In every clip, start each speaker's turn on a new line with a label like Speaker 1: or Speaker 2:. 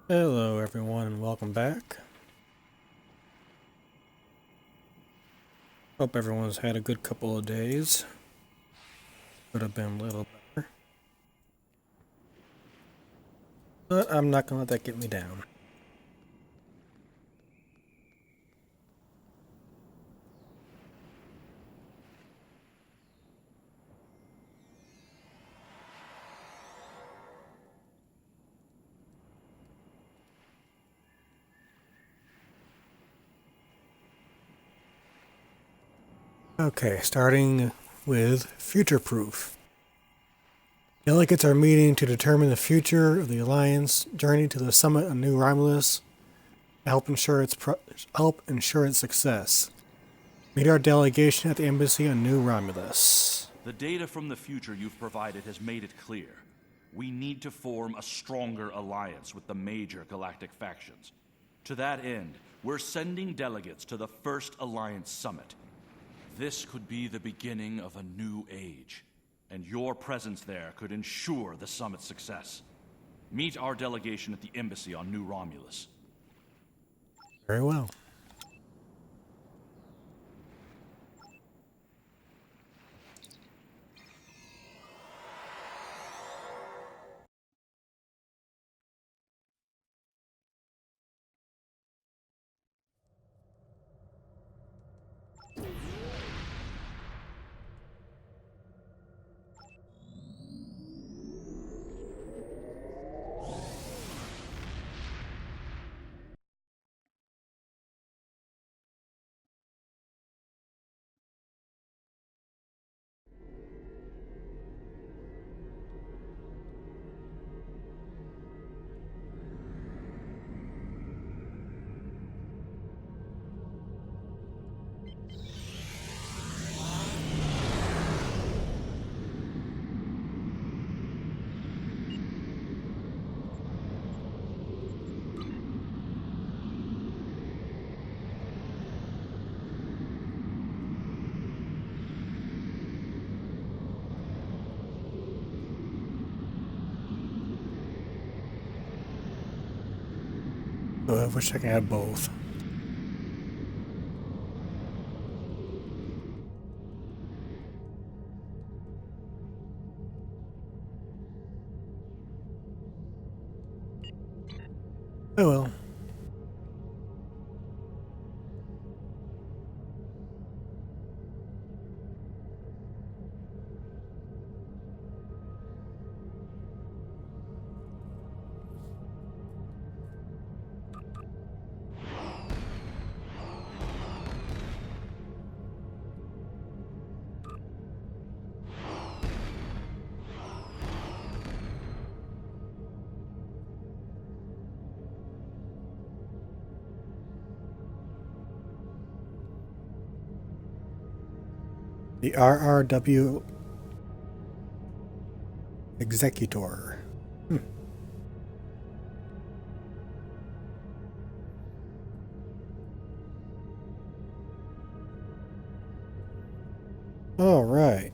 Speaker 1: Hello, everyone, and welcome back. Hope everyone's had a good couple of days. Could have been a little better, but I'm not gonna let that get me down. Okay, starting with Future Proof. Delegates are meeting to determine the future of the Alliance journey to the summit on New Romulus to help ensure its success. Meet our delegation at the embassy on New Romulus.
Speaker 2: The data from the future you've provided has made it clear. We need to form a stronger alliance with the major galactic factions. To that end, we're sending delegates to the first Alliance Summit. This could be the beginning of a new age, and your presence there could ensure the summit's success. Meet our delegation at the embassy on New Romulus.
Speaker 1: Very well. I wish I could have both. Oh well. The RRW Executor. Alright,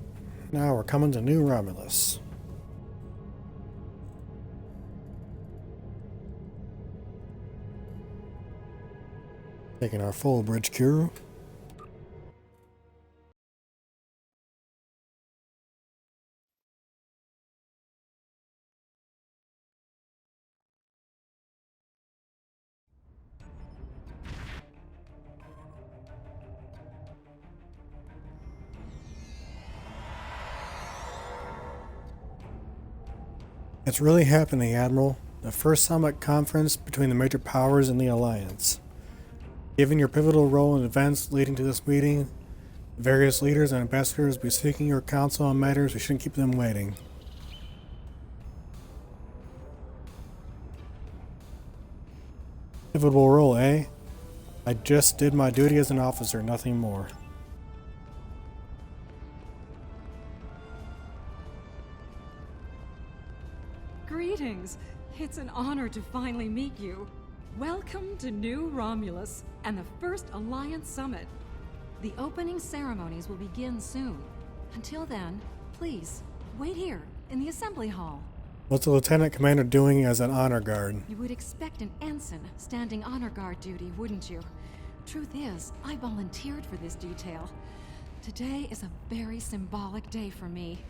Speaker 1: now we're coming to New Romulus. Taking our full bridge crew. It's really happening, Admiral. The first summit conference between the major powers in the Alliance. Given your pivotal role in events leading to this meeting, various leaders and ambassadors will be seeking your counsel on matters. We shouldn't keep them waiting. Pivotal role, eh? I just did my duty as an officer, nothing more.
Speaker 3: Greetings! It's an honor to finally meet you. Welcome to New Romulus and the first Alliance Summit. The opening ceremonies will begin soon. Until then, please, wait here in the assembly hall.
Speaker 1: What's the lieutenant commander doing as an honor guard?
Speaker 3: You would expect an ensign standing honor guard duty, wouldn't you? Truth is, I volunteered for this detail. Today is a very symbolic day for me.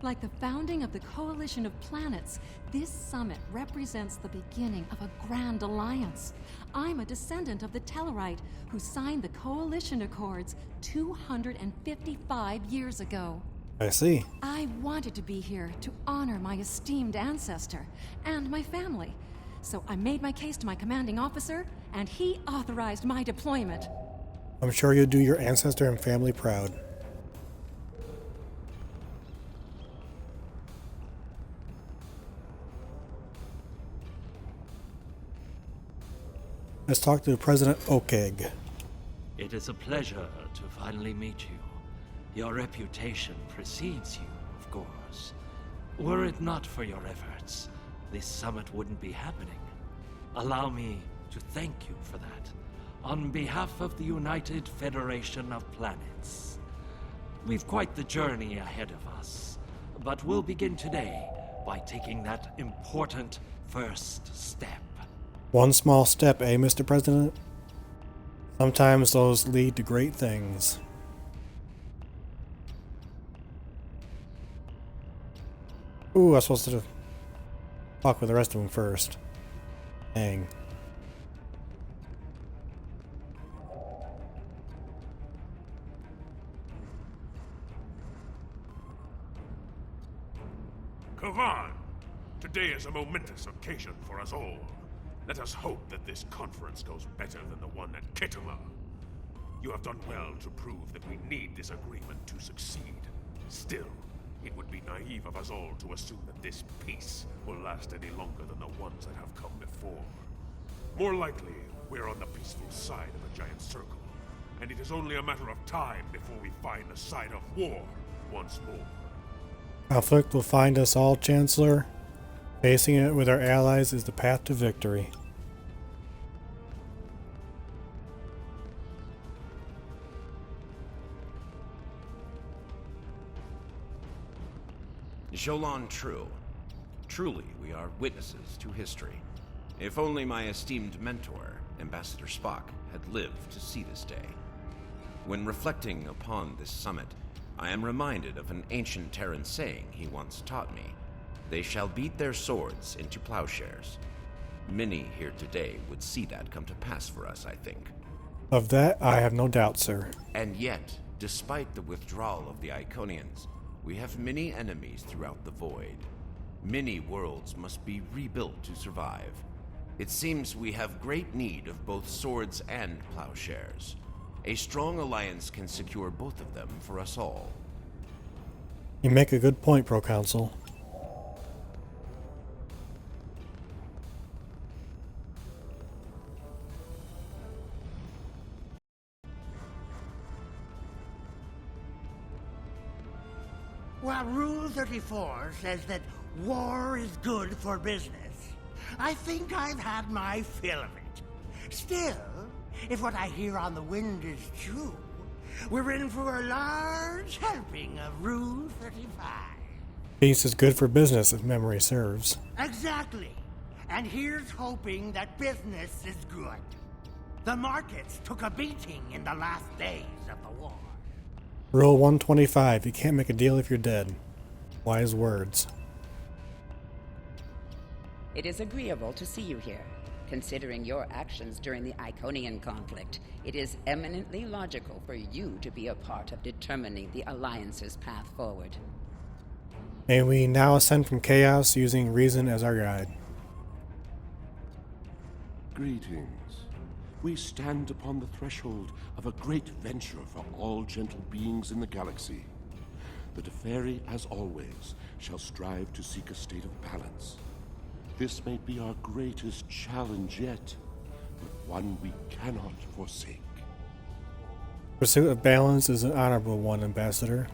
Speaker 3: Like the founding of the Coalition of Planets, this summit represents the beginning of a grand alliance. I'm a descendant of the Tellarite who signed the Coalition Accords 255 years ago.
Speaker 1: I see.
Speaker 3: I wanted to be here to honor my esteemed ancestor and my family. So I made my case to my commanding officer, and he authorized my deployment.
Speaker 1: I'm sure you'll do your ancestor and family proud. Let's talk to President Okeg.
Speaker 4: It is a pleasure to finally meet you. Your reputation precedes you, of course. Were it not for your efforts, this summit wouldn't be happening. Allow me to thank you for that, on behalf of the United Federation of Planets. We've quite the journey ahead of us, but we'll begin today by taking that important first step.
Speaker 1: One small step, eh, Mr. President? Sometimes those lead to great things. Ooh, I was supposed to talk with the rest of them first. Dang.
Speaker 5: Kavan, today is a momentous occasion for us all. Let us hope that this conference goes better than the one at Khitomer. You have done well to prove that we need this agreement to succeed. Still, it would be naive of us all to assume that this peace will last any longer than the ones that have come before. More likely, we're on the peaceful side of a giant circle, and it is only a matter of time before we find the side of war once more.
Speaker 1: Conflict will find us all, Chancellor. Facing it with our allies is the path to victory.
Speaker 6: Jolan True. Truly, we are witnesses to history. If only my esteemed mentor, Ambassador Spock, had lived to see this day. When reflecting upon this summit, I am reminded of an ancient Terran saying he once taught me. They shall beat their swords into plowshares. Many here today would see that come to pass for us, I think.
Speaker 1: Of that, I have no doubt, sir.
Speaker 6: And yet, despite the withdrawal of the Iconians, we have many enemies throughout the void. Many worlds must be rebuilt to survive. It seems we have great need of both swords and plowshares. A strong alliance can secure both of them for us all.
Speaker 1: You make a good point, Proconsul.
Speaker 7: Well, Rule 34 says that war is good for business. I think I've had my fill of it. Still, if what I hear on the wind is true, we're in for a large helping of Rule 35.
Speaker 1: Peace is good for business if memory serves.
Speaker 7: Exactly. And here's hoping that business is good. The markets took a beating in the last days of the war.
Speaker 1: Rule 125, you can't make a deal if you're dead. Wise words.
Speaker 8: It is agreeable to see you here. Considering your actions during the Iconian conflict, it is eminently logical for you to be a part of determining the Alliance's path forward.
Speaker 1: May we now ascend from chaos using reason as our guide.
Speaker 9: Greetings. We stand upon the threshold of a great venture for all gentle beings in the galaxy. The Teferi, as always, shall strive to seek a state of balance. This may be our greatest challenge yet, but one we cannot forsake.
Speaker 1: Pursuit of balance is an honorable one, Ambassador.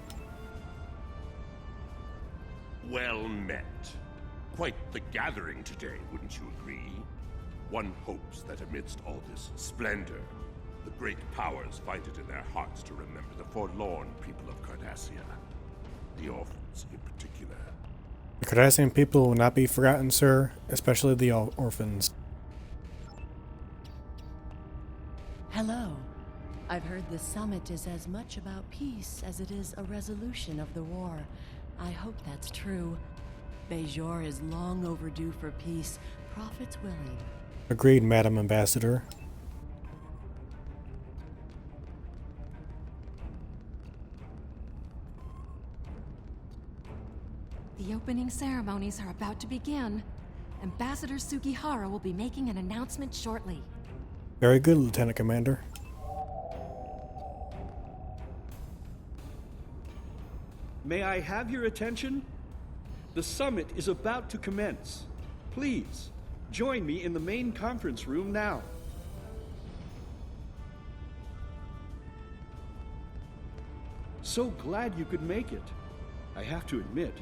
Speaker 5: Well met. Quite the gathering today, wouldn't you agree? One hopes that amidst all this splendor, the great powers find it in their hearts to remember the forlorn people of Cardassia. The orphans in particular.
Speaker 1: The Cardassian people will not be forgotten, sir, especially the orphans.
Speaker 10: Hello. I've heard the summit is as much about peace as it is a resolution of the war. I hope that's true. Bajor is long overdue for peace, prophets willing.
Speaker 1: Agreed, Madam Ambassador.
Speaker 3: The opening ceremonies are about to begin. Ambassador Sugihara will be making an announcement shortly.
Speaker 1: Very good, Lieutenant Commander.
Speaker 11: May I have your attention? The summit is about to commence. Please, join me in the main conference room now. So glad you could make it. I have to admit,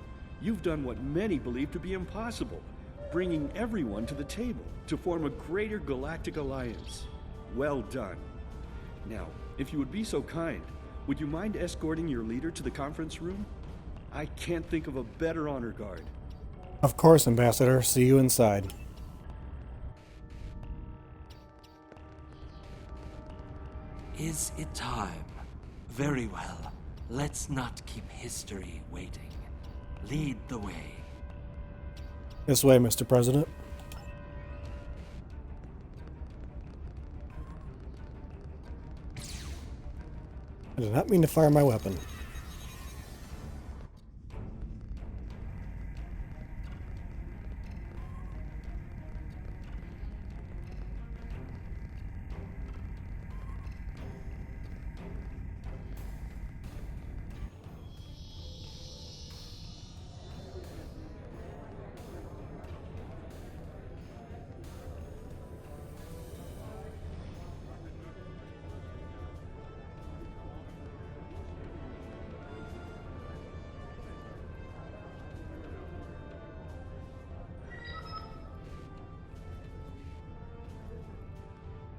Speaker 11: you've done what many believe to be impossible, bringing everyone to the table to form a greater galactic alliance. Well done. Now, if you would be so kind, would you mind escorting your leader to the conference room? I can't think of a better honor guard.
Speaker 1: Of course, Ambassador. See you inside.
Speaker 4: Is it time? Very well. Let's not keep history waiting. Lead the way.
Speaker 1: This way, Mr. President. I did not mean to fire my weapon.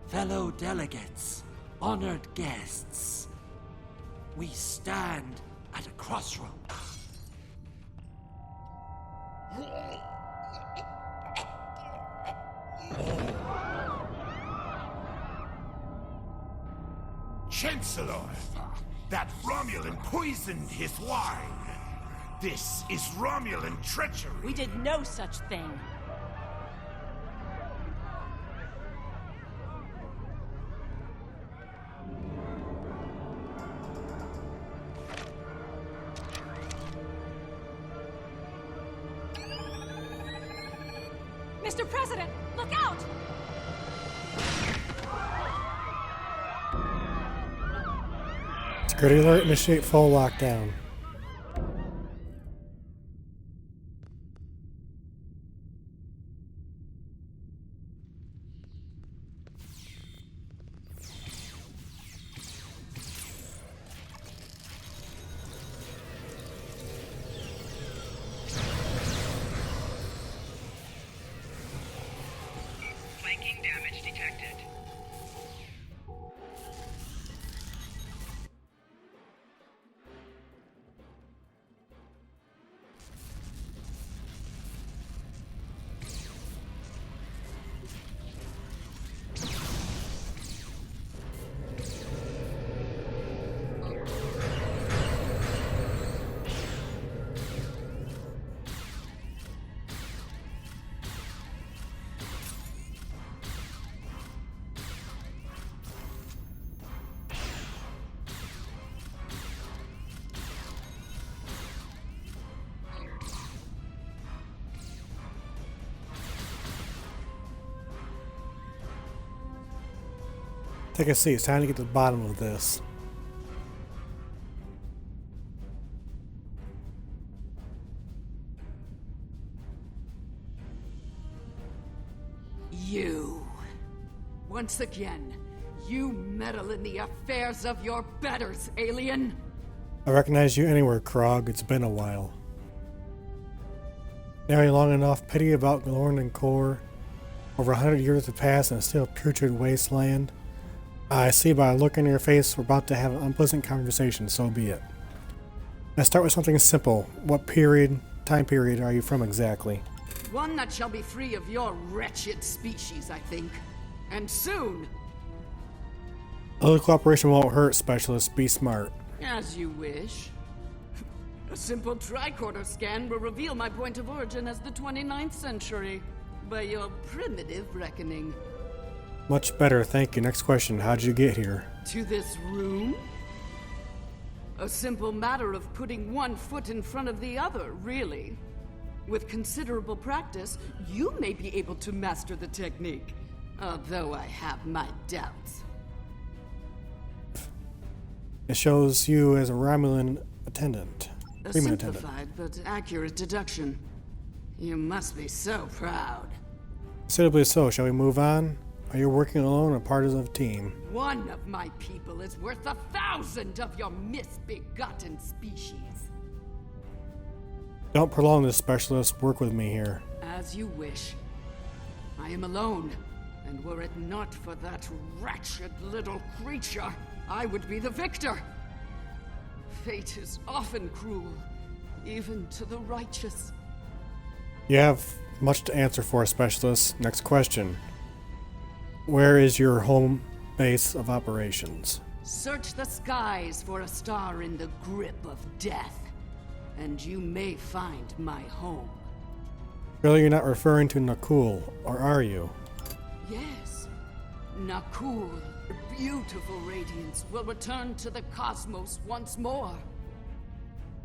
Speaker 4: Fellow delegates, honored guests, we stand at a crossroads.
Speaker 5: Chancellor, that Romulan poisoned his wine. This is Romulan treachery.
Speaker 10: We did no such thing.
Speaker 3: Mr. President, look out!
Speaker 1: Security alert, initiate full lockdown.
Speaker 12: Flanking damage detected.
Speaker 1: Take a seat. It's time to get to the bottom of this.
Speaker 13: You. Once again, you meddle in the affairs of your betters, alien.
Speaker 1: I recognize you anywhere, Krog. It's been a while. Nearly long enough. Pity about Glorn and Kor. Over 100 years have passed in a still putrid wasteland. I see by a look in your face we're about to have an unpleasant conversation, so be it. Let's start with something simple. What period time period are you from exactly?
Speaker 13: One that shall be free of your wretched species, I think. And soon.
Speaker 1: A little cooperation won't hurt, Specialist. Be smart.
Speaker 13: As you wish. A simple tricorder scan will reveal my point of origin as the 29th century, by your primitive reckoning.
Speaker 1: Much better, thank you. Next question. How'd you get here?
Speaker 13: To this room? A simple matter of putting one foot in front of the other, really. With considerable practice, you may be able to master the technique, although I have my doubts.
Speaker 1: It shows you as a Romulan attendant.
Speaker 13: A
Speaker 1: Freeman attendant.
Speaker 13: simplified but accurate deduction. You must be so proud.
Speaker 1: Considerably so. Shall we move on? Are you working alone or part of a team?
Speaker 13: One of my people is worth 1,000 of your misbegotten species.
Speaker 1: Don't prolong this, Specialist. Work with me here.
Speaker 13: As you wish. I am alone, and were it not for that wretched little creature, I would be the victor. Fate is often cruel, even to the righteous.
Speaker 1: You have much to answer for, Specialist. Next question. Where is your home base of operations?
Speaker 13: Search the skies for a star in the grip of death, and you may find my home.
Speaker 1: Surely you're not referring to Nakul, or are you?
Speaker 13: Yes, Nakul, her beautiful radiance, will return to the cosmos once more.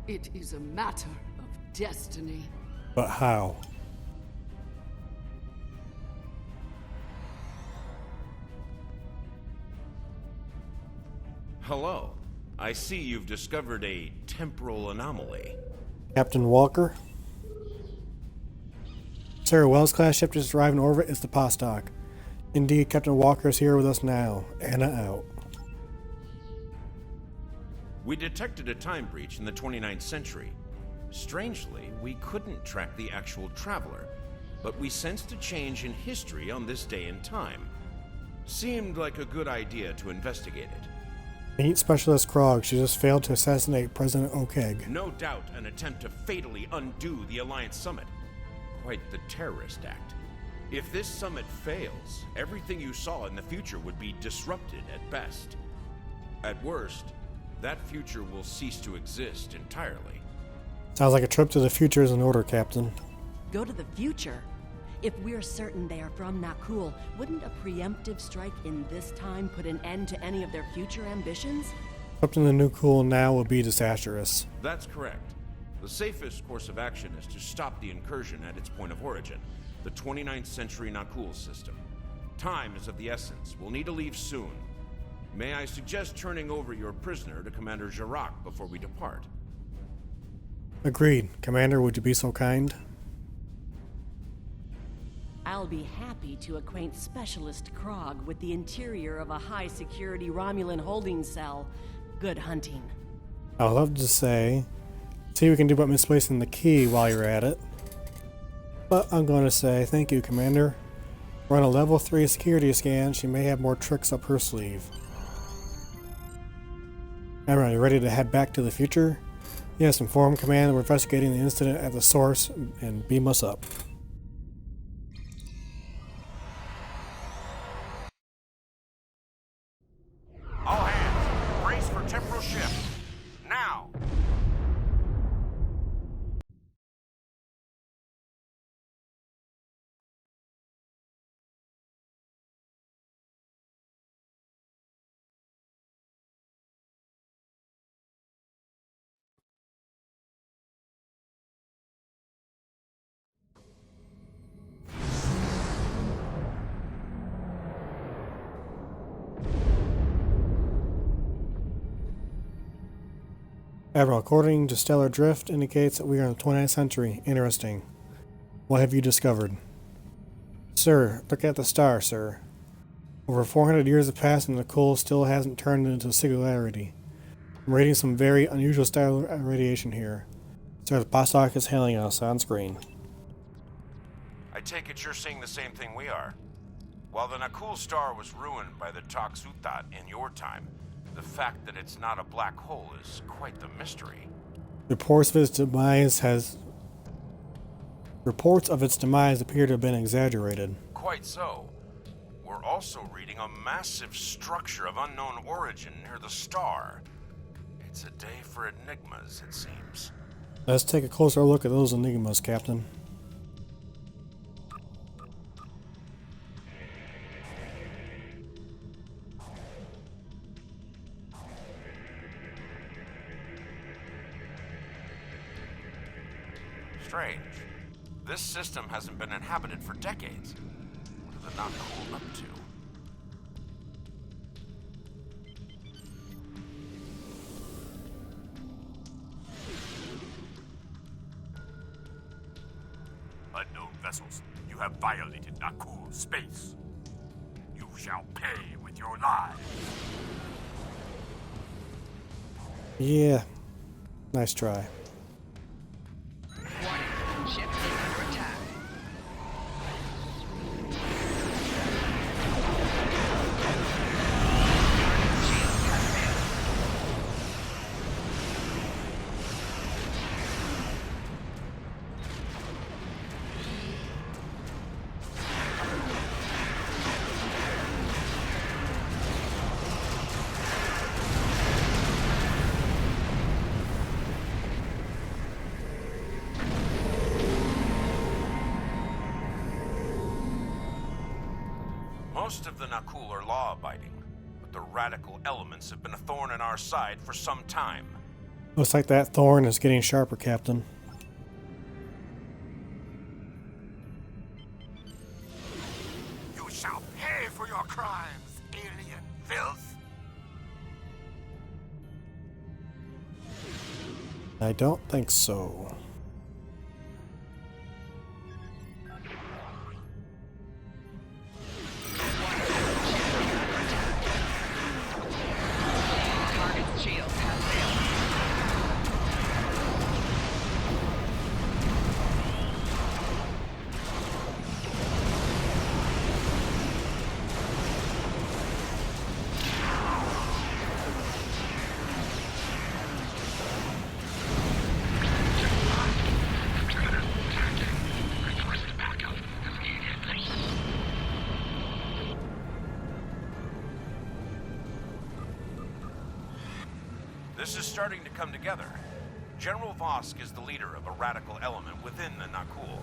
Speaker 13: It is a matter of destiny.
Speaker 1: But how?
Speaker 6: Hello. I see you've discovered a temporal anomaly.
Speaker 1: Captain Walker? Sir, Wells-class ship just arrived in orbit is the Postok. Indeed, Captain Walker is here with us now. Anna out.
Speaker 6: We detected a time breach in the 29th century. Strangely, we couldn't track the actual traveler, but we sensed a change in history on this day and time. Seemed like a good idea to investigate it.
Speaker 1: Meet Specialist Krog. She just failed to assassinate President Okeg.
Speaker 6: No doubt an attempt to fatally undo the Alliance Summit. Quite the terrorist act. If this summit fails, everything you saw in the future would be disrupted at best. At worst, that future will cease to exist entirely.
Speaker 1: Sounds like a trip to the future is in order, Captain.
Speaker 10: Go to the future? If we're certain they are from Nakul, wouldn't a preemptive strike in this time put an end to any of their future ambitions?
Speaker 1: Disrupting the Nakul now will be disastrous.
Speaker 6: That's correct. The safest course of action is to stop the incursion at its point of origin, the 29th century Nakul system. Time is of the essence. We'll need to leave soon. May I suggest turning over your prisoner to Commander Jarak before we depart?
Speaker 1: Agreed. Commander, would you be so kind?
Speaker 10: I'll be happy to acquaint Specialist Krog with the interior of a high-security Romulan holding cell. Good hunting.
Speaker 1: I would love to say, see what we can do about misplacing the key while you're at it. But I'm going to say, thank you, Commander. Run a level 3 security scan. She may have more tricks up her sleeve. Everyone, you ready to head back to the future? Yes, inform Command that we're investigating the incident at the source and beam us up.
Speaker 6: All hands, brace for temporal shift. Now!
Speaker 1: Admiral, according to Stellar Drift, indicates that we are in the 29th century. Interesting. What have you discovered? Sir, look at the star, sir. Over 400 years have passed and the coal still hasn't turned into a singularity. I'm reading some very unusual style of radiation here. Sir, the Postok is hailing us on screen.
Speaker 6: I take it you're seeing the same thing we are. While the Nakul star was ruined by the Toxutat in your time, the fact that it's not a black hole is quite the mystery.
Speaker 1: Reports of its demise has Reports of its demise appear to have been exaggerated.
Speaker 6: Quite so. We're also reading a massive structure of unknown origin near the star. It's a day for enigmas, it seems.
Speaker 1: Let's take a closer look at those enigmas, Captain.
Speaker 6: Strange. This system hasn't been inhabited for decades. What are the Nakul up to?
Speaker 5: Unknown vessels, you have violated Nakul space. You shall pay with your lives.
Speaker 1: Yeah. Nice try.
Speaker 12: Ship is under attack.
Speaker 6: Most of the Nakul are law-abiding, but the radical elements have been a thorn in our side for some time.
Speaker 1: Looks like that thorn is getting sharper, Captain.
Speaker 5: You shall pay for your crimes, alien filth.
Speaker 1: I don't think so.
Speaker 12: Target's shields have failed.
Speaker 6: This is starting to come together. General Vosk is the leader of a radical element within the Nakul.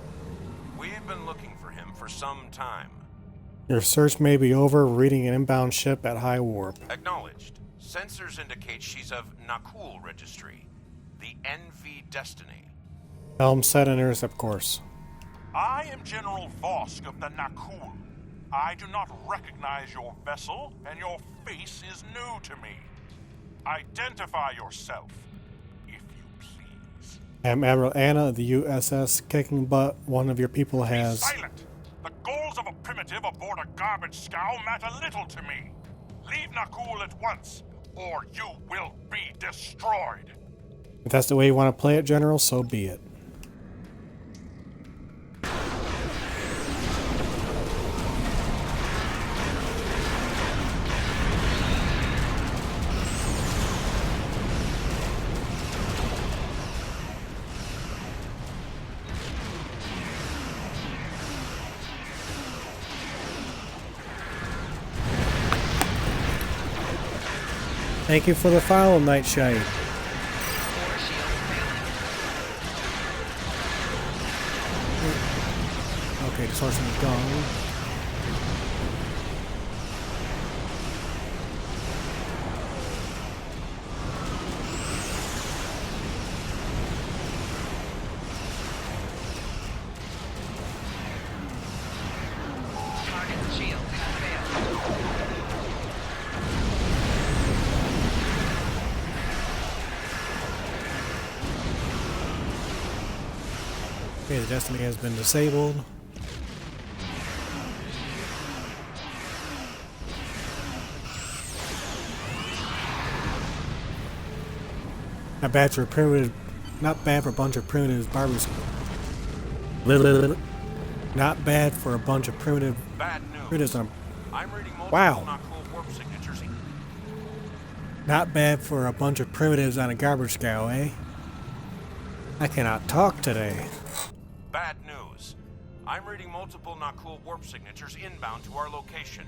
Speaker 6: We've been looking for him for some time.
Speaker 1: Your search may be over. Reading an inbound ship at high warp.
Speaker 6: Acknowledged. Sensors indicate she's of Nakul registry. The NV Destiny.
Speaker 1: Helm set and intercept course.
Speaker 5: I am General Vosk of the Nakul. I do not recognize your vessel, and your face is new to me. Identify yourself, if you please.
Speaker 1: I'm Admiral Anna of the USS Kicking Butt. One of your people
Speaker 5: Be
Speaker 1: has...
Speaker 5: silent! The goals of a primitive aboard a garbage scow matter little to me. Leave Nakul at once, or you will be destroyed.
Speaker 1: If that's the way you want to play it, General, so be it. Thank you for the follow, Nightshade.
Speaker 12: Core shields failing.
Speaker 1: Okay, the source is gone.
Speaker 12: Target's shields have failed.
Speaker 1: Okay, the Destiny has been disabled. Not bad for a primitive. Not bad for a bunch of primitive barbers. Not bad for a bunch of primitive.
Speaker 6: Bad news.
Speaker 1: Primitives on.
Speaker 6: I'm reading multiple
Speaker 1: Wow.
Speaker 6: Nakul warp signatures.
Speaker 1: Not bad for a bunch of primitives on a garbage scow, eh? I cannot talk today.
Speaker 6: bad news. I'm reading multiple Nakul warp signatures inbound to our location.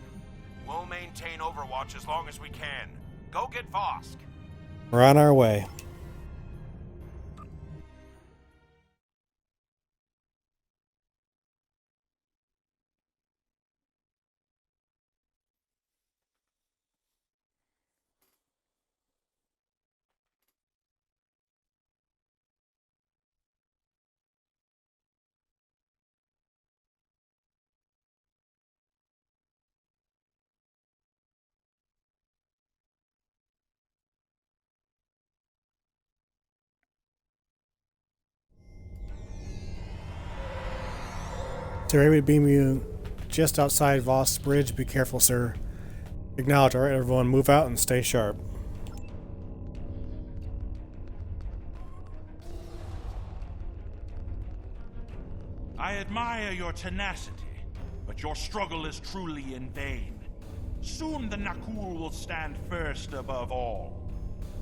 Speaker 6: We'll maintain Overwatch as long as we can. Go get Vosk.
Speaker 1: We're on our way. They're able to beam you just outside Voss Bridge. Be careful, sir. Acknowledge. Alright, everyone, move out and stay sharp.
Speaker 2: I admire your tenacity, but your struggle is truly in vain. Soon the Nakul will stand first above all.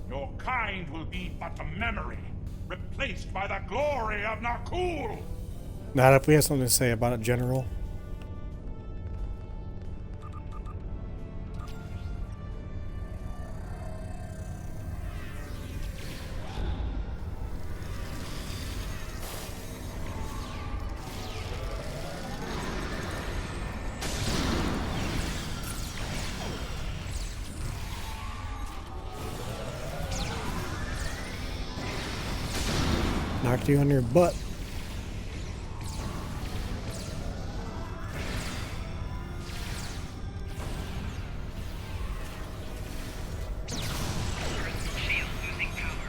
Speaker 5: Your kind will be but a memory, replaced by the glory of Nakul!
Speaker 1: Not if we have something to say about it, General. Knocked you on your butt.
Speaker 12: Shield losing power.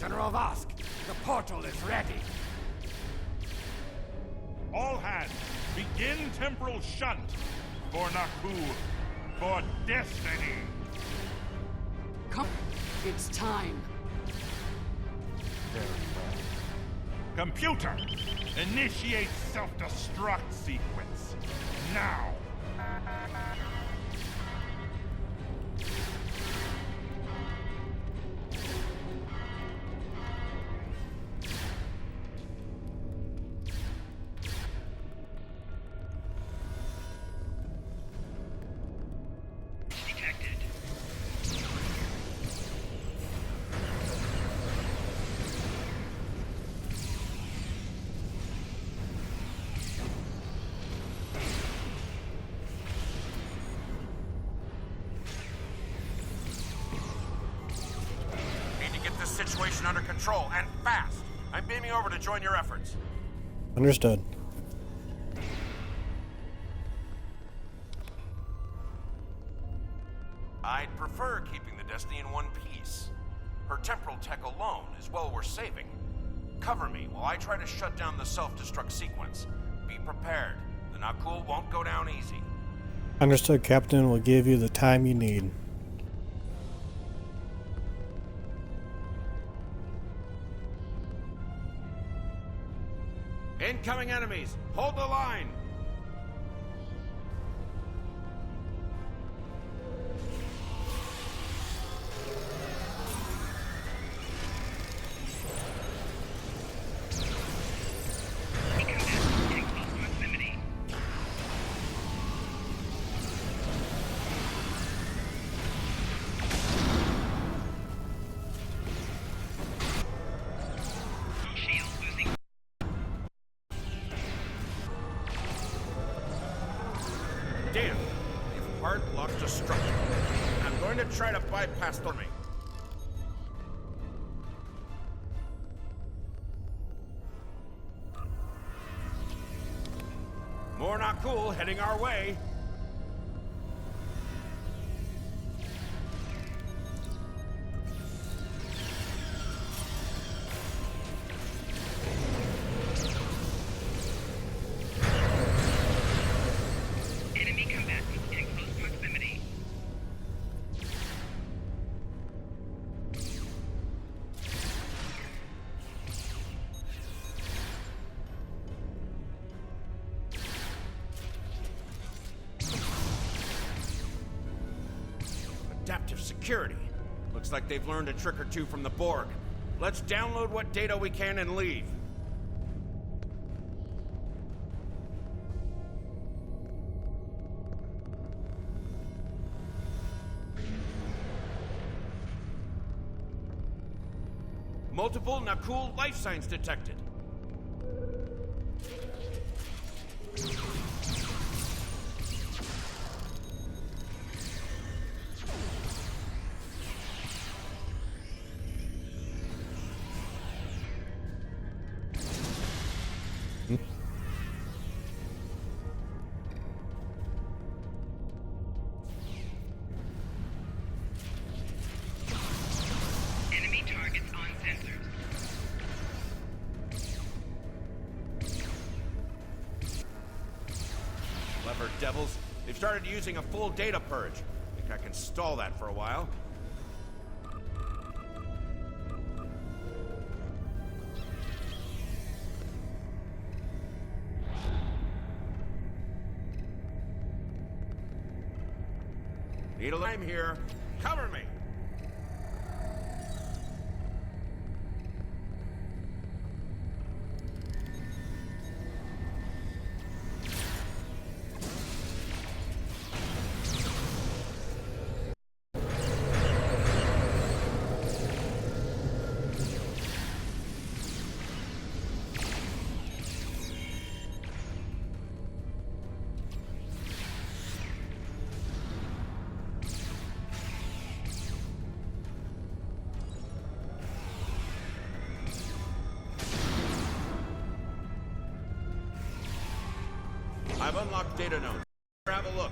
Speaker 5: General Vosk, the portal is ready. All hands, begin temporal shunt for Nakul, for destiny.
Speaker 13: Come. It's time.
Speaker 5: Very well. Computer, initiate self-destruct sequence. Now.
Speaker 12: Detected.
Speaker 6: Need to get this situation under control, and fast. I'm beaming over to join your efforts.
Speaker 1: Understood.
Speaker 6: I'd prefer keeping the Destiny in one piece. Her temporal tech alone is well worth saving. Cover me while I try to shut down the self-destruct sequence. Be prepared. The Nakul won't go down easy.
Speaker 1: Understood, Captain. Will give you the time you need.
Speaker 6: Incoming enemies! Hold the line!
Speaker 12: Getting close proximity. Shield losing.
Speaker 6: Damn! You've hard locked destruction. I'm going to try to bypass the me. More Nakul heading our way.
Speaker 12: Enemy combatants in close proximity.
Speaker 6: Adaptive security. Looks like they've learned a trick or two from the Borg. Let's download what data we can and leave. Multiple Nakul life signs detected.
Speaker 12: Enemy targets on sensors.
Speaker 6: Clever devils. They've started using a full data purge. Think I can stall that for a while. Need a lime here. Cover me! I've unlocked data nodes. Have a look.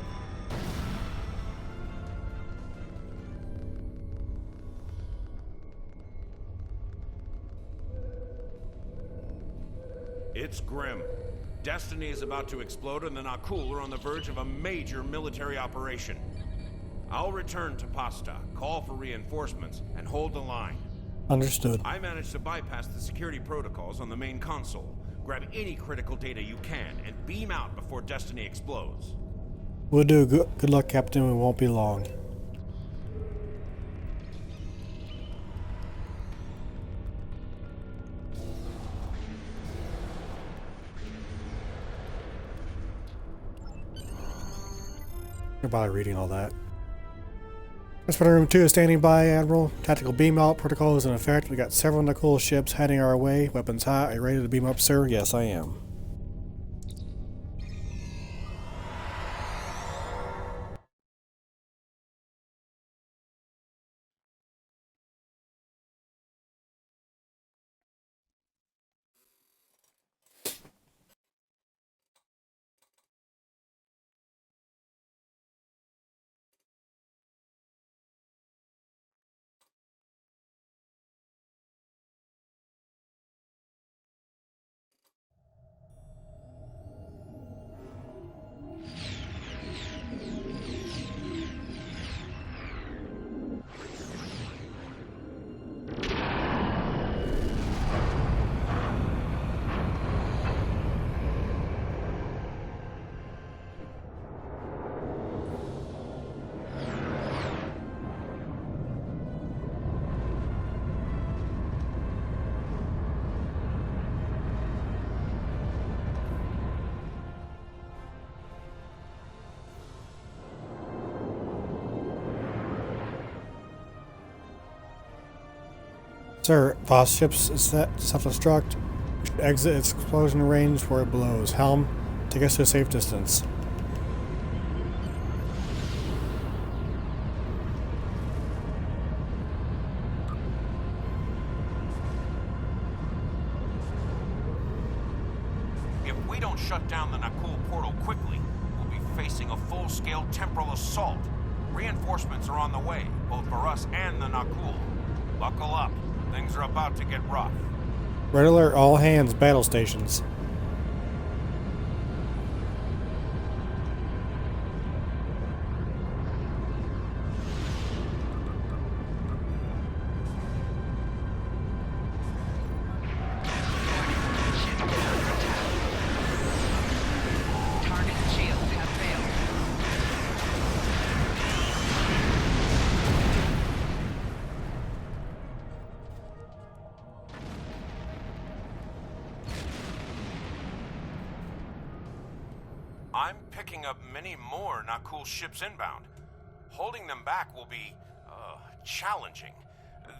Speaker 6: It's grim. Destiny is about to explode and the Nakul are on the verge of a major military operation. I'll return to Pasta, call for reinforcements, and hold the line.
Speaker 1: Understood.
Speaker 6: I managed to bypass the security protocols on the main console. Grab any critical data you can and beam out before Destiny explodes.
Speaker 1: We'll do. Good luck, Captain. We won't be long. Don't bother reading all that. Transporter Room 2 is standing by, Admiral. Tactical beam out protocol is in effect. We got several Nakul ships heading our way. Weapons hot. Are you ready to beam up, sir? Yes, I am. Sir, Voss ships is set to self-destruct. We should exit its explosion range where it blows. Helm, take us to a safe distance.
Speaker 6: If we don't shut down the Nakul portal quickly, we'll be facing a full-scale temporal assault. Reinforcements are on the way, both for us and the Nakul. Buckle up. Things are about to get rough.
Speaker 1: Red alert, all hands, battle stations.
Speaker 6: picking up many more Nakul ships inbound. Holding them back will be, challenging.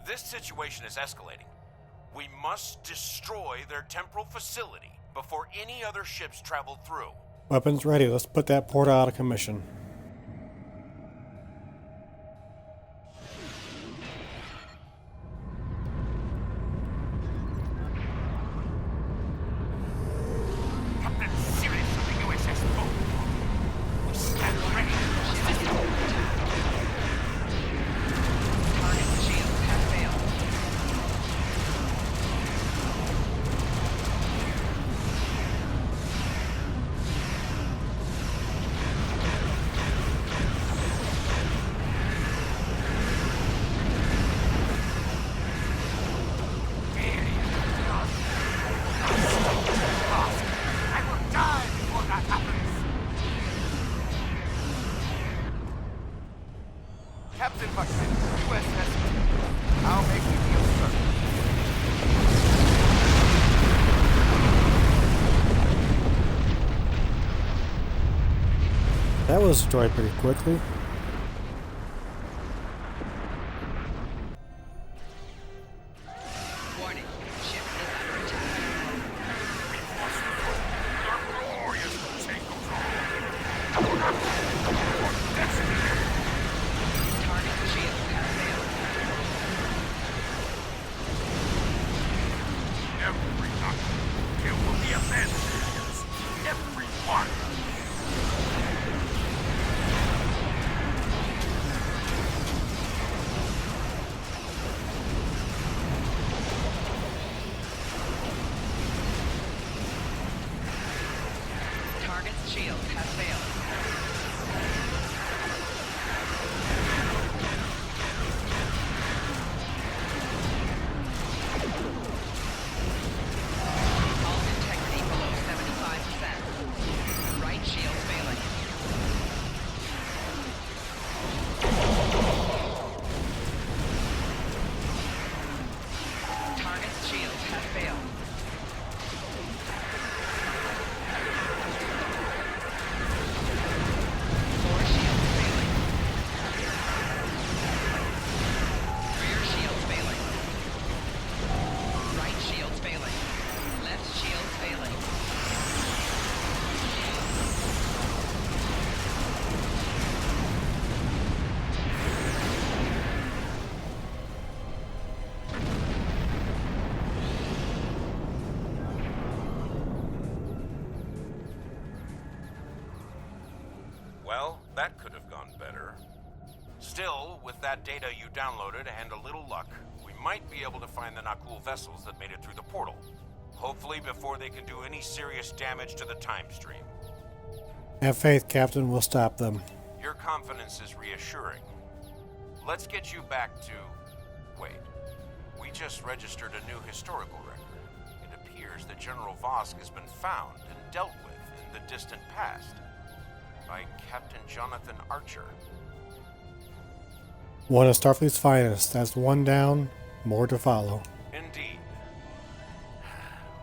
Speaker 6: This situation is escalating. We must destroy their temporal facility before any other ships travel through.
Speaker 1: Weapons ready. Let's put that portal out of commission.
Speaker 5: Captain Sirius of the USS Bold. We stand ready to assist you.
Speaker 12: Target shields have failed.
Speaker 5: I will die before that happens.
Speaker 6: Captain Buckman, USS. I'll make you feel certain.
Speaker 1: That was destroyed pretty quickly.
Speaker 12: Warning. Ship is under attack.
Speaker 5: Our glorious crusade goes on. For destiny.
Speaker 12: Target shields have failed.
Speaker 5: Every Nakul kill will be avenged. Every one.
Speaker 12: Target's shields have failed. All integrity below 75%. Right shield failing. Target's shields have failed. Four shields failing. Rear shields failing. Right shields failing. Left shields failing.
Speaker 6: Well, that could have gone better. Still, with that data you downloaded and a little luck, we might be able to find the Nakul vessels that made it through the portal. Hopefully before they can do any serious damage to the time stream.
Speaker 1: Have faith, Captain. We'll stop them.
Speaker 6: Your confidence is reassuring. Let's get you back to... Wait. We just registered a new historical record. It appears that General Vosk has been found and dealt with in the distant past by Captain Jonathan Archer.
Speaker 1: One of Starfleet's finest. That's one down, more to follow.
Speaker 6: Indeed.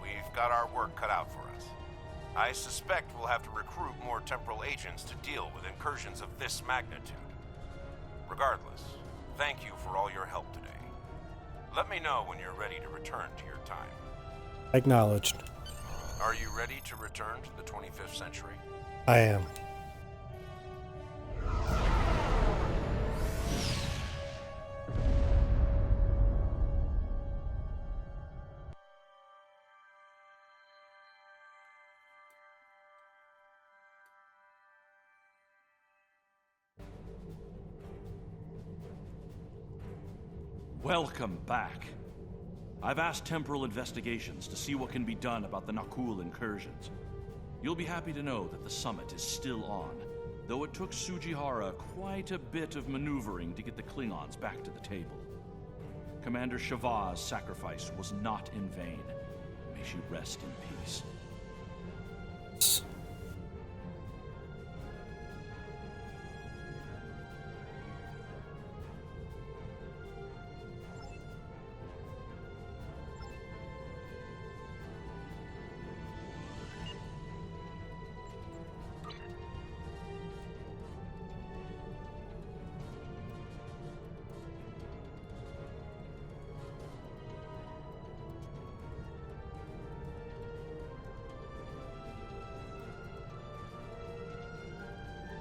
Speaker 6: We've got our work cut out for us. I suspect we'll have to recruit more temporal agents to deal with incursions of this magnitude. Regardless, thank you for all your help today. Let me know when you're ready to return to your time.
Speaker 1: Acknowledged.
Speaker 6: Are you ready to return to the 25th century?
Speaker 1: I am.
Speaker 2: Welcome back. I've asked Temporal Investigations to see what can be done about the Nakul incursions. You'll be happy to know that the summit is still on, though it took Sujihara quite a bit of maneuvering to get the Klingons back to the table. Commander Shavah's sacrifice was not in vain. May she rest in peace.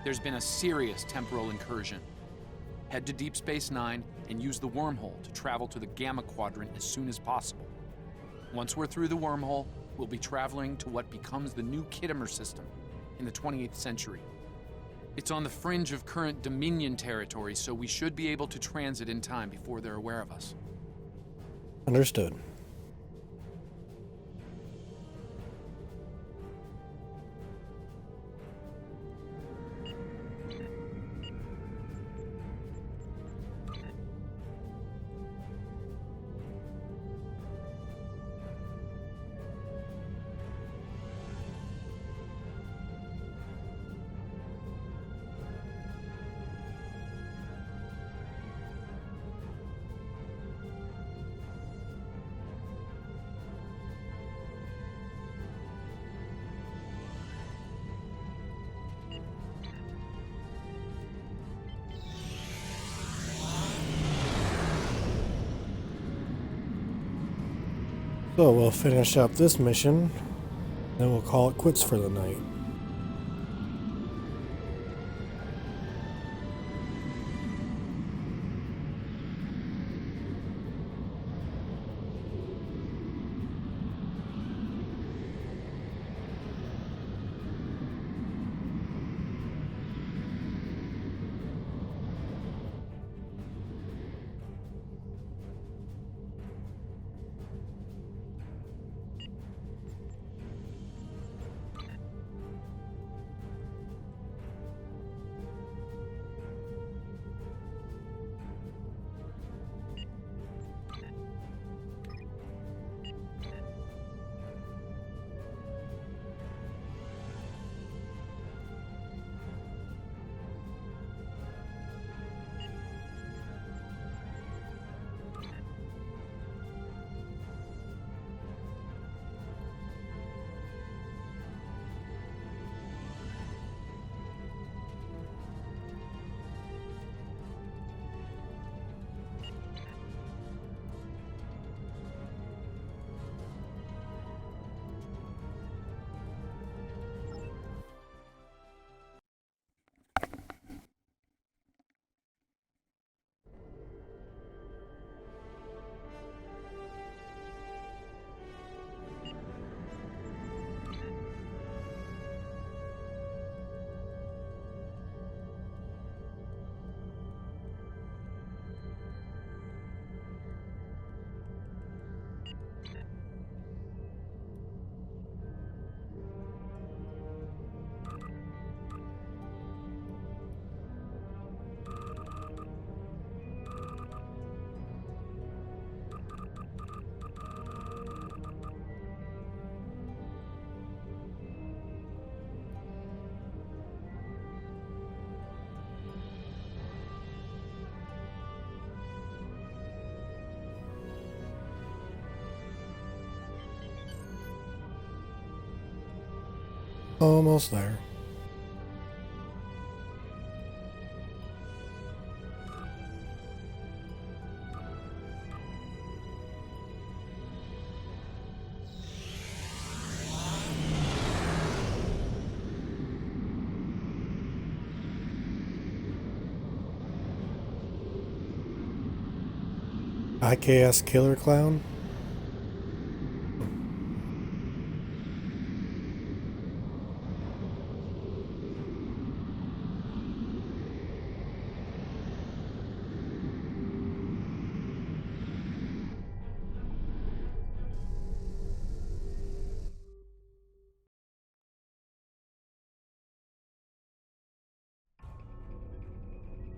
Speaker 14: There's been a serious temporal incursion. Head to Deep Space Nine and use the wormhole to travel to the Gamma Quadrant as soon as possible. Once we're through the wormhole, we'll be traveling to what becomes the new Khitomer system in the 28th century. It's on the fringe of current Dominion territory, so we should be able to transit in time before they're aware of us.
Speaker 1: Understood. So we'll finish up this mission, then we'll call it quits for the night. Almost there. IKS Killer Clown?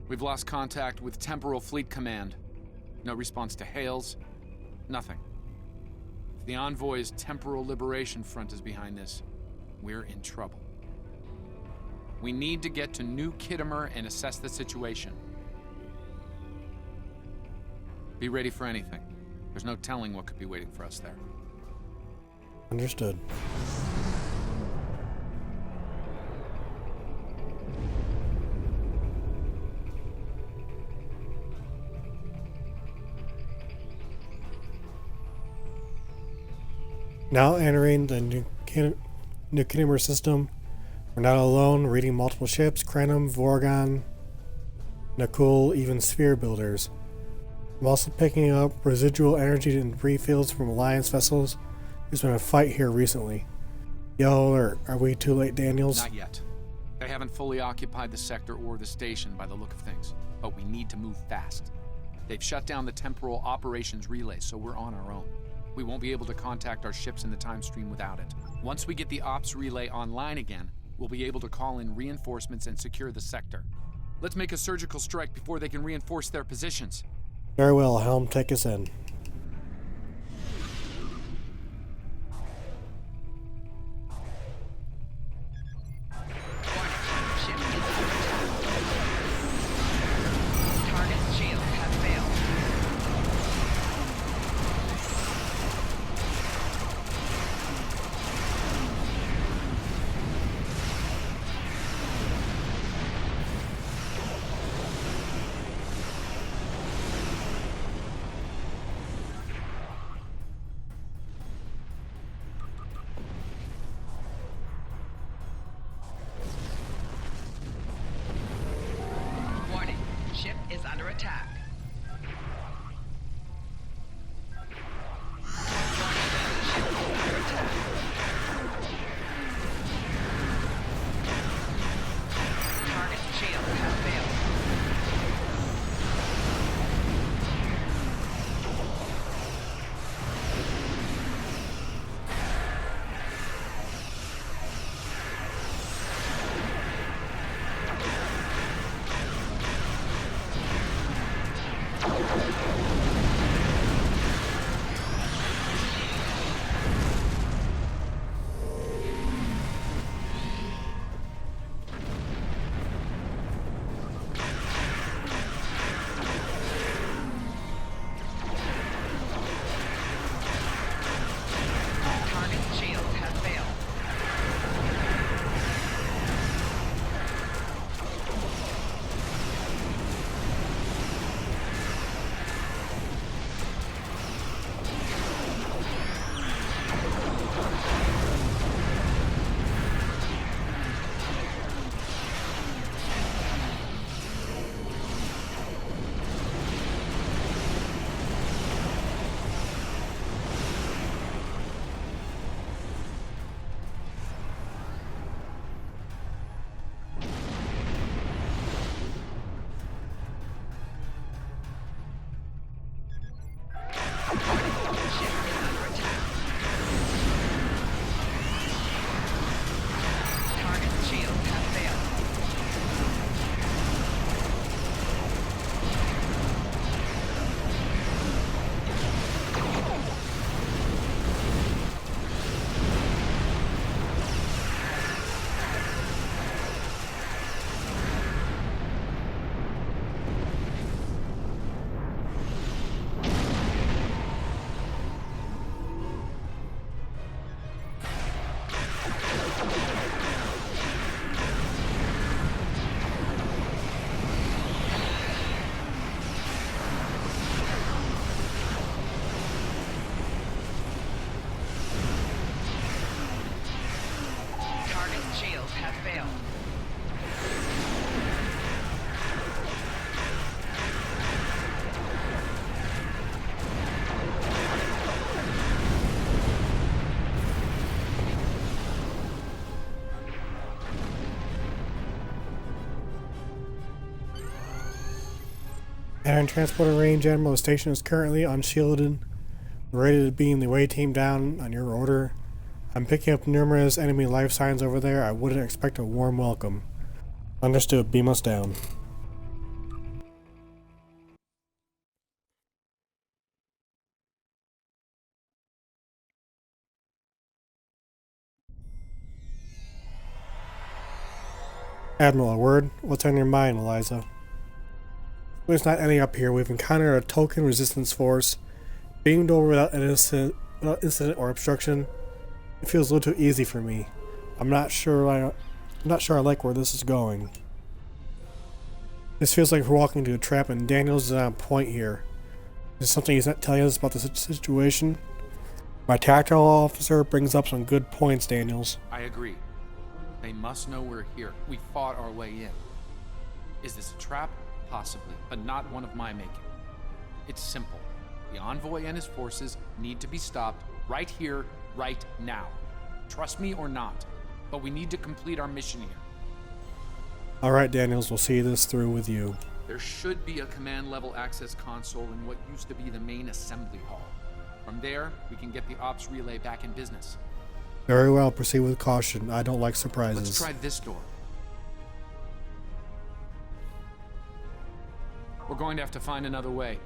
Speaker 14: We've lost contact with Temporal Fleet Command. No response to hails. Nothing. If the Envoy's Temporal Liberation Front is behind this, we're in trouble. We need to get to New Khitomer and assess the situation. Be ready for anything. There's no telling what could be waiting for us there.
Speaker 1: Understood. Now entering the New Khitomer system, We're not alone, reading multiple ships, Krenum, Vorgon, Nakul, even sphere builders. I'm also picking up residual energy and debris fields from Alliance vessels. There's been a fight here recently. Yellow alert. Are we too late, Daniels?
Speaker 14: Not yet. They haven't fully occupied the sector or the station by the look of things, but we need to move fast. They've shut down the temporal operations relay, so we're on our own. We won't be able to contact our ships in the time stream without it. Once we get the ops relay online again, we'll be able to call in reinforcements and secure the sector. Let's make a surgical strike before they can reinforce their positions.
Speaker 1: Very well, Helm, take us in.
Speaker 12: Ship is under attack. Target's shield has failed.
Speaker 1: Iron Transporter Range Admiral, the station is currently unshielded. We're ready to beam the away team down on your order. I'm picking up numerous enemy life signs over there. I wouldn't expect a warm welcome. Understood. Beam us down. Admiral, a word? What's on your mind, Eliza? There's not any up here. We've encountered a token resistance force, beamed over without incident or obstruction. It feels a little too easy for me. I'm not sure I like where this is going. This feels like we're walking into a trap, and Daniels is on point here. Is there something he's not telling us about the situation? My tactical officer brings up some good points, Daniels.
Speaker 14: I agree. They must know we're here. We fought our way in. Is this a trap? Possibly, but not one of my making. It's simple. The Envoy and his forces need to be stopped right here, right now. Trust me or not, but we need to complete our mission here.
Speaker 1: All right, Daniels, we'll see this through with you.
Speaker 14: There should be a command-level access console in what used to be the main assembly hall. From there, we can get the ops relay back in business.
Speaker 1: Very well, proceed with caution. I don't like surprises.
Speaker 14: Let's try this door. We're going to have to find another way.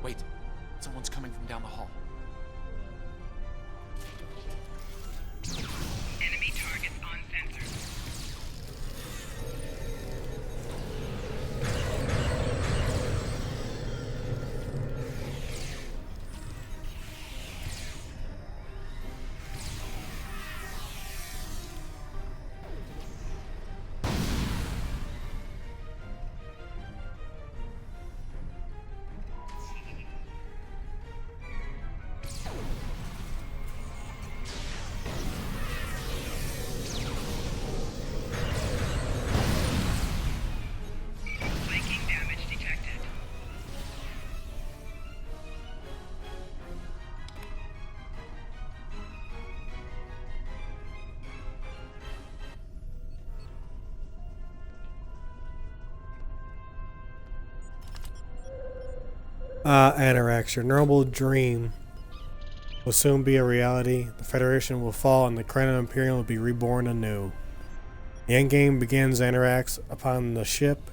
Speaker 14: Wait, someone's coming from down the hall.
Speaker 12: Enemy targets on sensor. Flanking damage detected.
Speaker 1: Anorax, your noble dream will soon be a reality. The Federation will fall and the Krano Imperium will be reborn anew. The endgame begins, Anorax. Upon the ship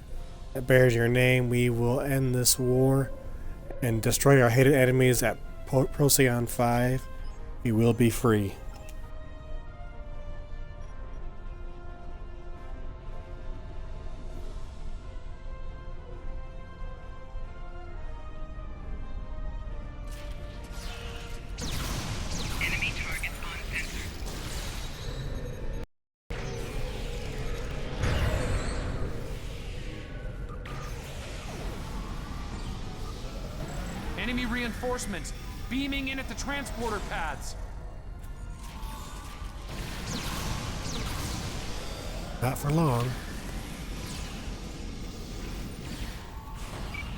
Speaker 1: that bears your name, we will end this war and destroy our hated enemies at Procyon 5. We will be free.
Speaker 12: Enemy targets on sensor.
Speaker 14: Enemy reinforcements beaming in at the transporter pads.
Speaker 1: Not for long.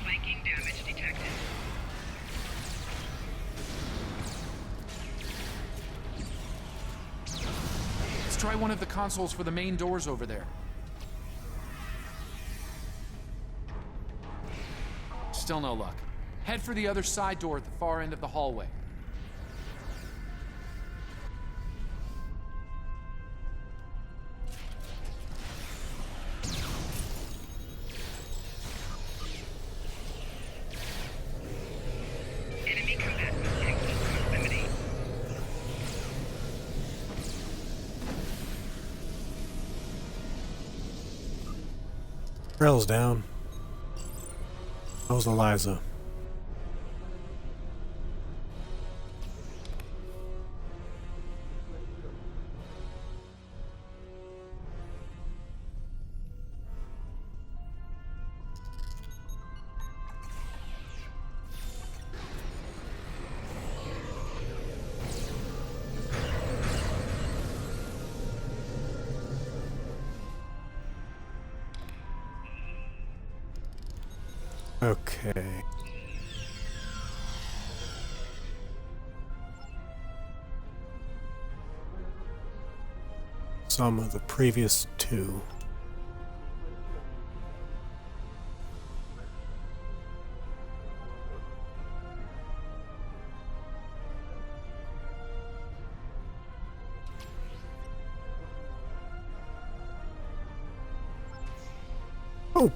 Speaker 12: Flanking damage detected.
Speaker 14: Let's try one of the consoles for the main doors over there. Still no luck. Head for the other side door at the far end of the hallway.
Speaker 12: Enemy combatants in close proximity.
Speaker 1: Rail's down. How's Eliza? Okay. Some of the previous two. Oh,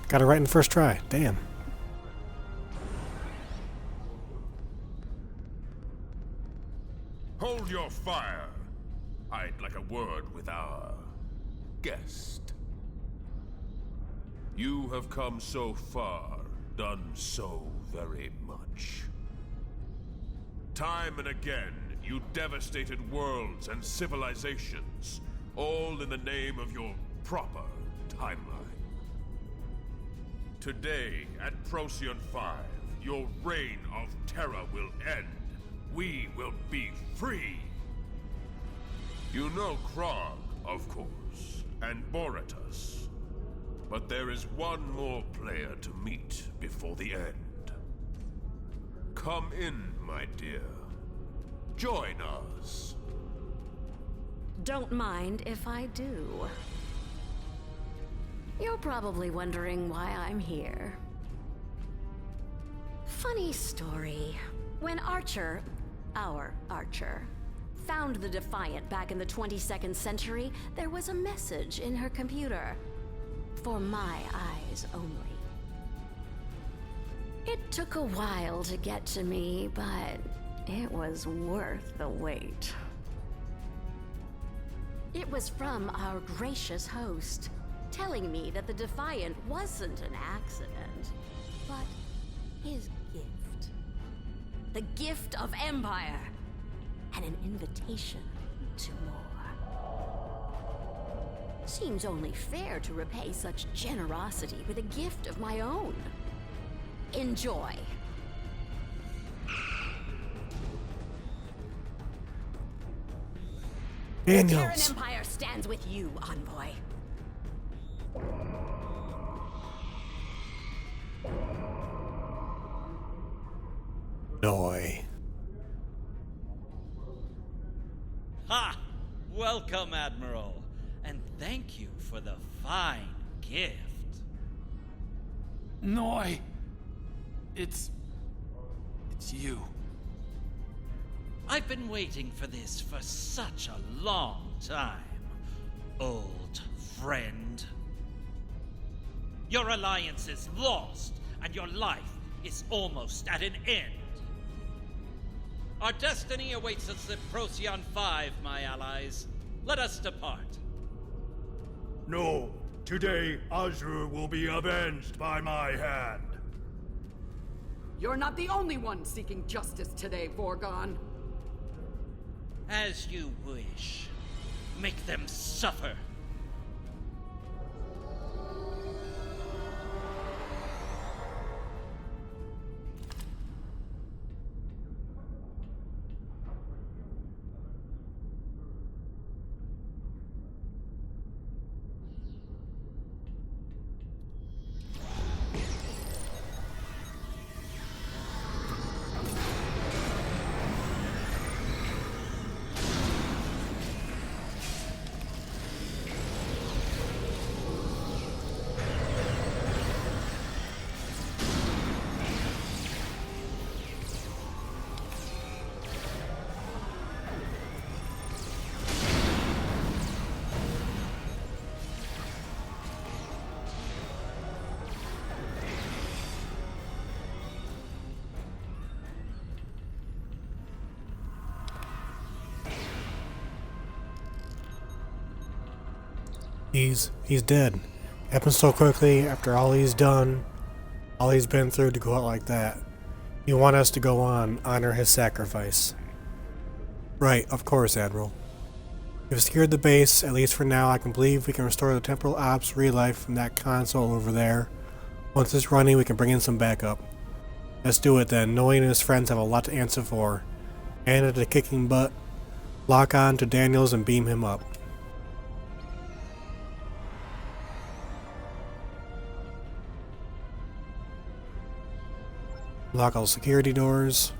Speaker 1: got it right in the first try. Damn.
Speaker 5: Hold your fire. I'd like a word with our guest. You have come so far, done so very much. Time and again, You devastated worlds and civilizations, all in the name of your proper timeline. Today, at Procyon 5, your reign of terror will end. We will be free. You know Krog, of course, and Boretus. But there is one more player to meet before the end. Come in, my dear. Join us.
Speaker 15: Don't mind if I do. You're probably wondering why I'm here. Funny story. When Archer, our Archer, found the Defiant back in the 22nd century, there was a message in her computer. For my eyes only. It took a while to get to me, but it was worth the wait. It was from our gracious host, telling me that the Defiant wasn't an accident, but his gift. The gift of Empire, and an invitation to more. Seems only fair to repay such generosity with a gift of my own. Enjoy.
Speaker 1: Daniels.
Speaker 15: The Terran Empire stands with you, Envoy.
Speaker 1: Noi.
Speaker 16: Ha! Welcome, Admiral. And thank you for the fine gift.
Speaker 14: Noi! It's you.
Speaker 16: I've been waiting for this for such a long time, old friend. Your alliance is lost, and your life is almost at an end. Our destiny awaits us at Procyon 5, my allies. Let us depart.
Speaker 17: No. Today, Azure will be avenged by my hand.
Speaker 13: You're not the only one seeking justice today, Vorgon.
Speaker 16: As you wish. Make them suffer.
Speaker 1: He's dead. Happened so quickly after all he's done, all he's been through to go out like that. You want us to go on, honor his sacrifice. Right, of course, Admiral. We've secured the base, at least for now. I can believe we can restore the temporal ops relay from that console over there. Once it's running, we can bring in some backup. Let's do it then. Noe and his friends have a lot to answer for. Anna to kicking butt. Lock on to Daniels and beam him up. Lock all security doors.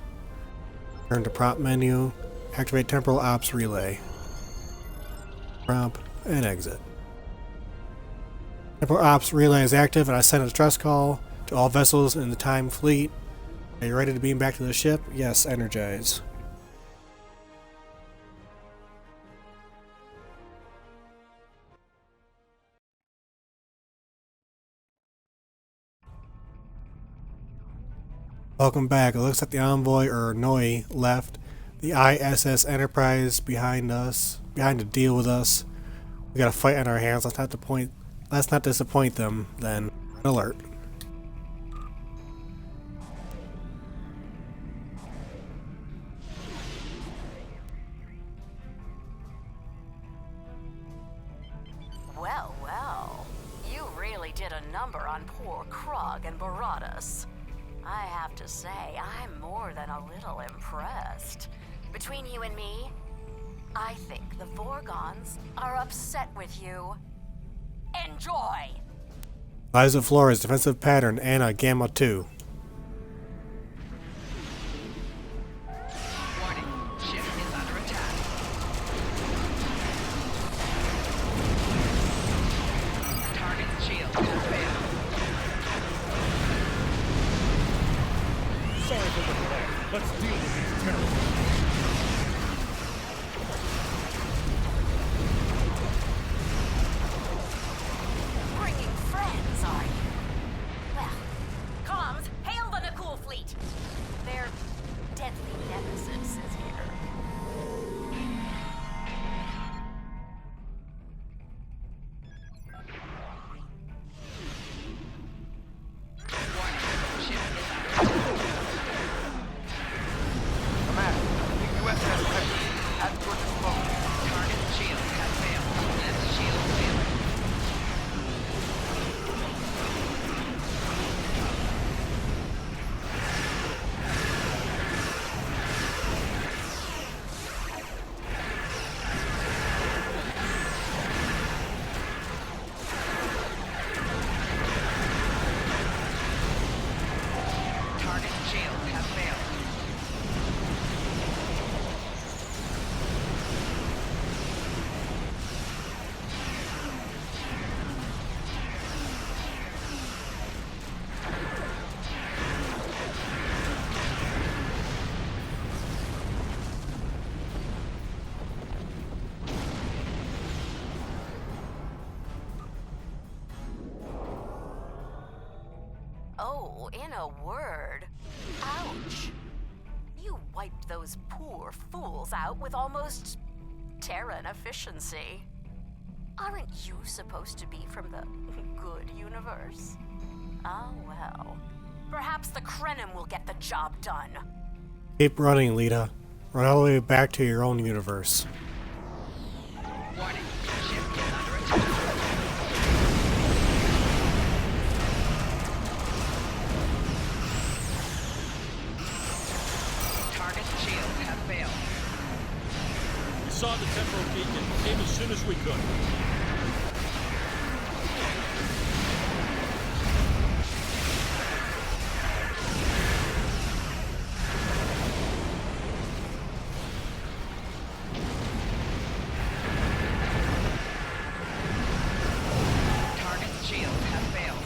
Speaker 1: Turn to prompt menu. Activate temporal ops relay. Prompt and exit. Temporal ops relay is active, and I send a distress call to all vessels in the Time Fleet. Are you ready to beam back to the ship? Yes, energize. Welcome back. It looks like the Envoy, or Noi, left. The ISS Enterprise behind to deal with us. We got a fight on our hands. Let's not disappoint them, then. Red alert.
Speaker 15: really did a number on poor Krog and Baradas. I have to say, I'm more than a little impressed. Between you and me, I think the Vorgons are upset with you. Enjoy!
Speaker 1: Liza Flores, defensive pattern, Anna, Gamma 2.
Speaker 12: Warning, ship is under attack. Target shield has failed.
Speaker 17: Sorry for the delay. Let's deal with these terrorists.
Speaker 15: Bringing friends, are you? Well, comms, hail the Nakul fleet! Their deadly nemesis is here.
Speaker 12: Command, the USS Record at your disposal. Target shield has failed. Left shield failing. Target shield has failed.
Speaker 15: Oh, in a word, ouch. You wiped those poor fools out with almost Terran efficiency. Aren't you supposed to be from the good universe? Oh well. Perhaps the Krenim will get the job done.
Speaker 1: Keep running, Lita. Run all the way back to your own universe.
Speaker 12: Warning, ship is under attack. Target shield has failed.
Speaker 18: We saw the temporal peak and came as soon as we could.
Speaker 12: Target shield has failed.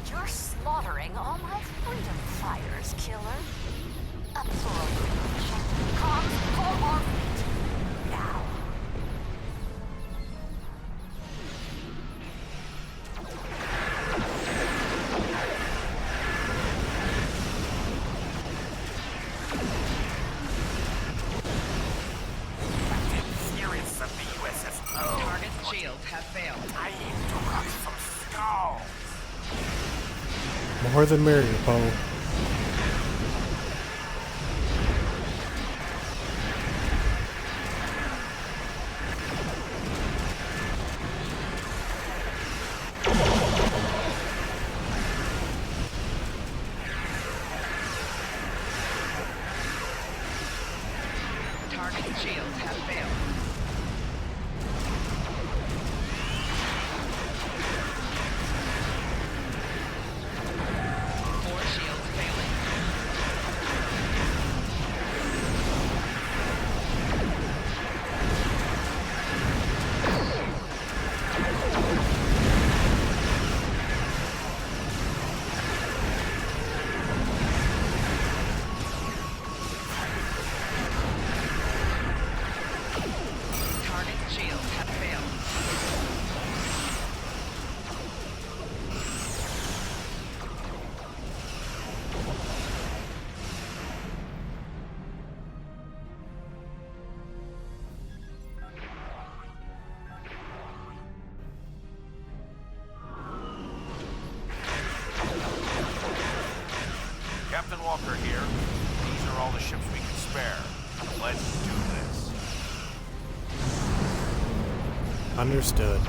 Speaker 15: You're slaughtering all my freedom fighters, killer. Up for a revolution. Comms, call our fleet. Now.
Speaker 12: Furious of the USS. Target shield has failed.
Speaker 7: I need to rock some skull.
Speaker 1: More than merrier, Poe.
Speaker 12: Target shield has failed. Four shields failing. Target shield has failed.
Speaker 19: Captain Walker here. These are all the ships we can spare. Let's do this.
Speaker 1: Understood.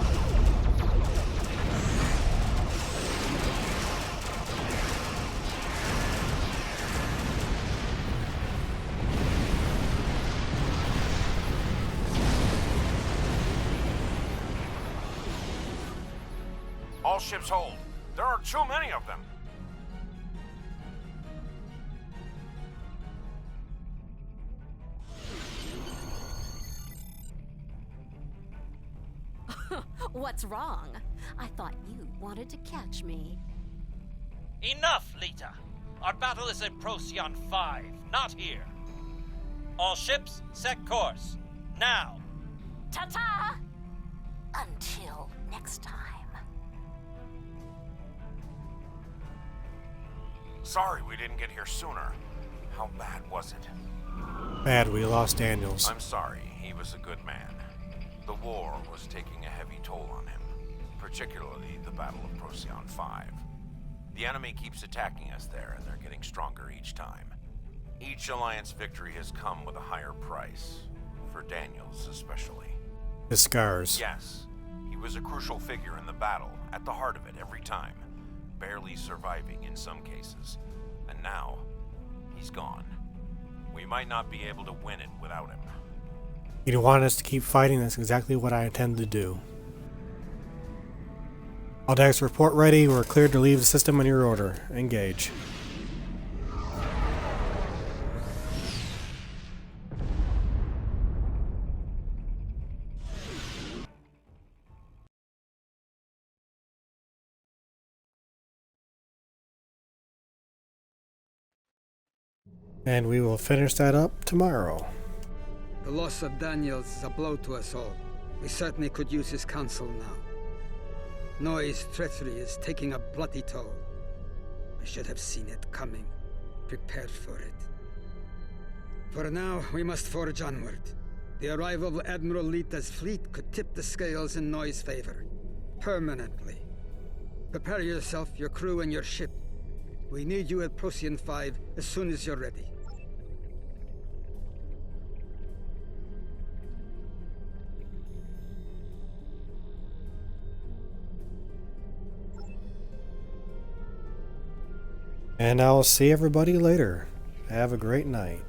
Speaker 6: All ships hold. There are too many of them.
Speaker 15: What's wrong? I thought you wanted to catch me.
Speaker 16: Enough, Lita. Our battle is in Procyon 5, not here. All ships, set course. Now.
Speaker 15: Ta-ta! Until next time.
Speaker 6: Sorry we didn't get here sooner. How bad was it?
Speaker 1: Bad, we lost Daniels.
Speaker 6: I'm sorry. He was a good man. The war was taking a heavy toll on him, particularly the Battle of Procyon 5. The enemy keeps attacking us there, and they're getting stronger each time. Each Alliance victory has come with a higher price, for Daniels especially.
Speaker 1: His scars.
Speaker 6: Yes, he was a crucial figure in the battle, at the heart of it every time, barely surviving in some cases. And now, he's gone. We might not be able to win it without him.
Speaker 1: You want us to keep fighting, that's exactly what I intend to do. All decks report ready, we're cleared to leave the system in your order. Engage. And we will finish that up tomorrow.
Speaker 20: The loss of Daniels is a blow to us all. We certainly could use his counsel now. Noi's treachery is taking a bloody toll. I should have seen it coming, prepared for it. For now, we must forge onward. The arrival of Admiral Lita's fleet could tip the scales in Noi's favor. Permanently. Prepare yourself, your crew, and your ship. We need you at Procyon 5 as soon as you're ready.
Speaker 1: And I'll see everybody later. Have a great night.